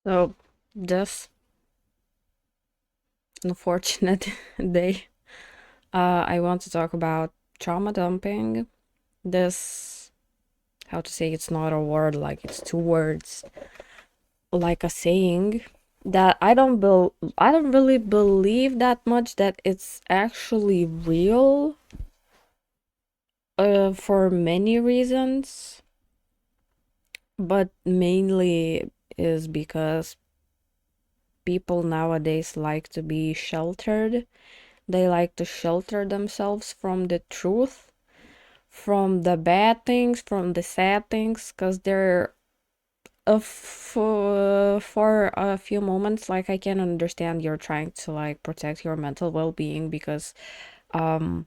So, this unfortunate day, I want to talk about trauma dumping. This, how to say, it's not a word, like it's two words, like a saying that I don't really believe that much that it's actually real, for many reasons, but mainly is because people nowadays like to be sheltered. They like to shelter themselves from the truth, from the bad things, from the sad things, because they're for a few moments, like I can understand you're trying to like protect your mental well-being because um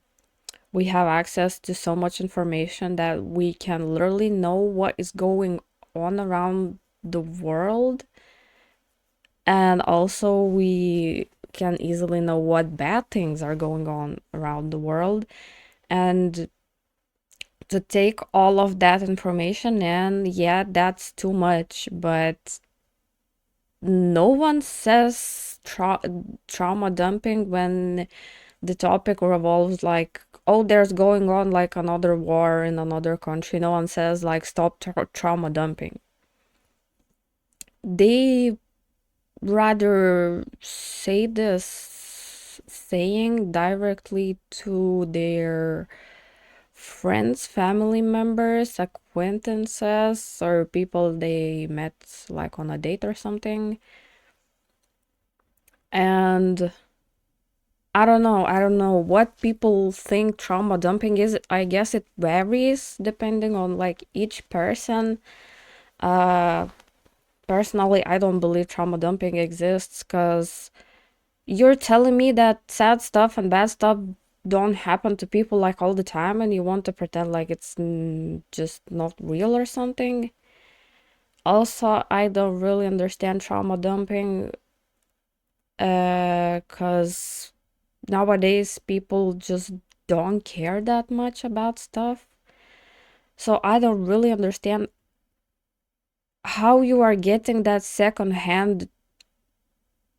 we have access to so much information that we can literally know what is going on around the world, and also we can easily know what bad things are going on around the world. And to take all of that information in, yeah, that's too much, but no one says trauma dumping when the topic revolves like, oh, there's going on like another war in another country. No one says like stop trauma dumping. They rather say this saying directly to their friends, family members, acquaintances, or people they met like on a date or something. And I don't know what people think trauma dumping is. I guess it varies depending on like each person. Uh, Personally, I don't believe trauma dumping exists because you're telling me that sad stuff and bad stuff don't happen to people like all the time, and you want to pretend like it's just not real or something. Also, I don't really understand trauma dumping, cause nowadays people just don't care that much about stuff. So I don't really understand how you are getting that secondhand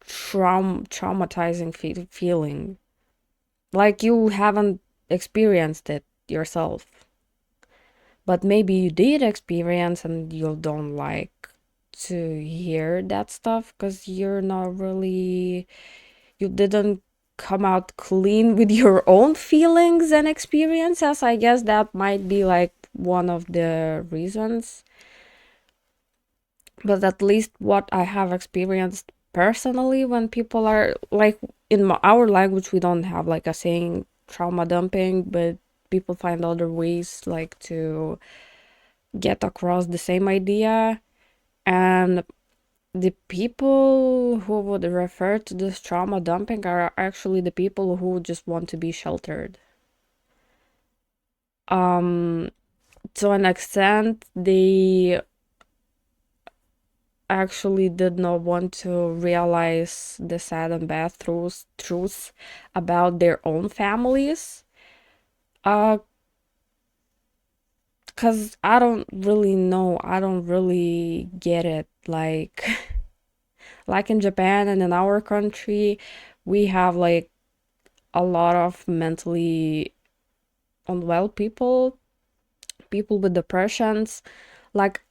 traumatizing feeling. Like you haven't experienced it yourself. But maybe you did experience and you don't like to hear that stuff because you're not really, you didn't come out clean with your own feelings and experiences. I guess that might be like one of the reasons. But at least what I have experienced personally, when people are like in our language, we don't have like a saying trauma dumping, but people find other ways like to get across the same idea. And the people who would refer to this trauma dumping are actually the people who just want to be sheltered. Um, to an extent, they actually did not want to realize the sad and bad truths about their own families. Uh, cause I don't really know. I don't really get it. Like, like in Japan and in our country, we have like a lot of mentally unwell people, people with depressions. Like,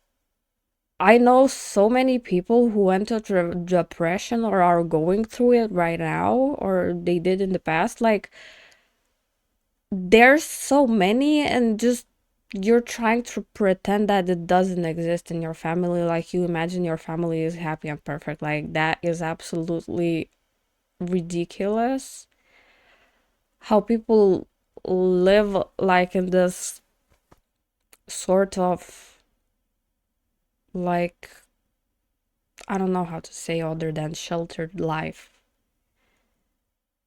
I know so many people who went to depression or are going through it right now, or they did in the past. Like, there's so many, and just you're trying to pretend that it doesn't exist in your family. Like, you imagine your family is happy and perfect. Like, that is absolutely ridiculous. How people live like in this sort of like, I don't know how to say other than sheltered life.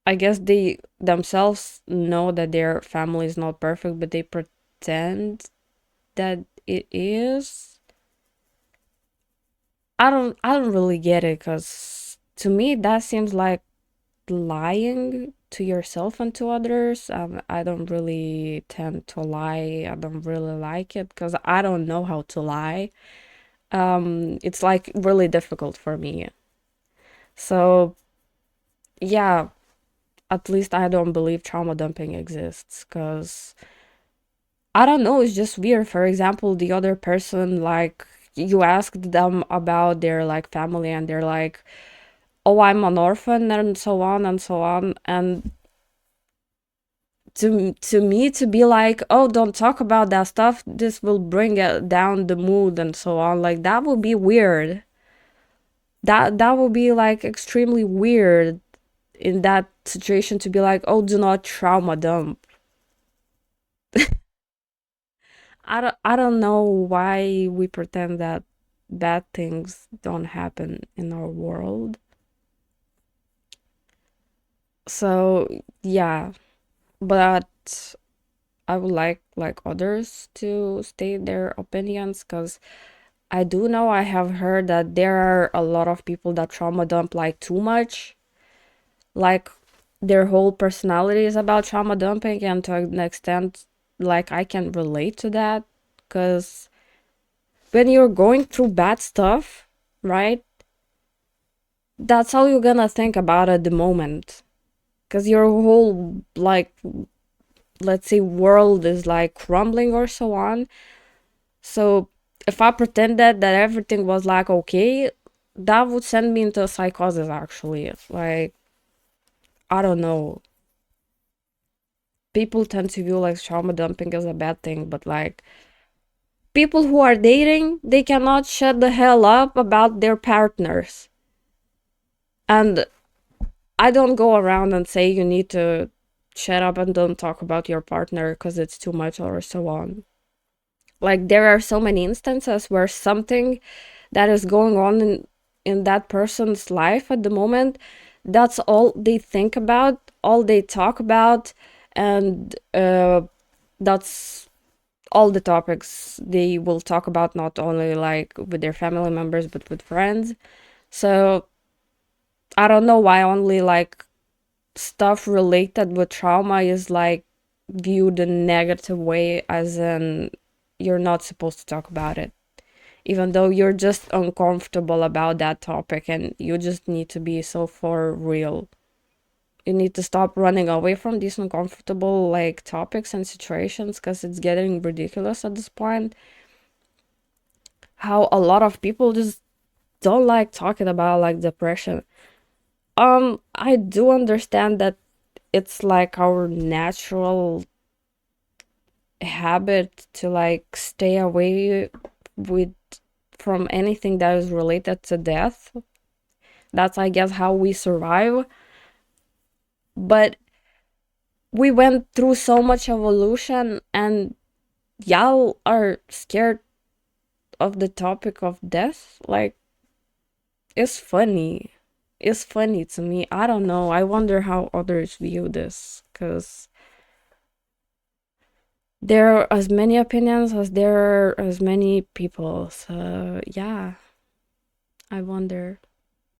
I guess they themselves know that their family is not perfect, but they pretend that it is. I don't really get it, because to me that seems like lying to yourself and to others. I don't really tend to lie. I don't really like it because I don't know how to lie. It's like really difficult for me. So yeah, at least I don't believe trauma dumping exists, because I don't know, it's just weird. For example, the other person, like, you asked them about their like family and they're like, oh, I'm an orphan and so on and so on. And to me, to be like, oh, don't talk about that stuff, this will bring it down the mood and so on, like, that would be weird. That would be like extremely weird in that situation, to be like, oh, do not trauma dump. I don't know why we pretend that bad things don't happen in our world. So yeah, but I would like others to state their opinions, because I do know, I have heard that there are a lot of people that trauma dump like too much, like their whole personality is about trauma dumping, and to an extent, like, I can relate to that, because when you're going through bad stuff, right? That's all you're gonna think about at the moment. Because your whole, like, let's say, world is like crumbling or so on. So if I pretended that everything was like okay, that would send me into psychosis actually. Like, I don't know. People tend to view like trauma dumping as a bad thing, but like, people who are dating, they cannot shut the hell up about their partners. And I don't go around and say you need to shut up and don't talk about your partner because it's too much or so on. Like, there are so many instances where something that is going on in that person's life at the moment, that's all they think about, all they talk about, and that's all the topics they will talk about, not only like with their family members but with friends. So I don't know why only like stuff related with trauma is like viewed in a negative way, as in you're not supposed to talk about it, even though you're just uncomfortable about that topic, and you just need to be so for real. You need to stop running away from these uncomfortable like topics and situations, because it's getting ridiculous at this point. How a lot of people just don't like talking about like depression. I do understand that it's like our natural habit to like stay away with from anything that is related to death. That's, I guess, how we survive. But we went through so much evolution, and y'all are scared of the topic of death. Like, it's funny. It's funny to me. I don't know. I wonder how others view this, because there are as many opinions as there are as many people. So yeah, I wonder.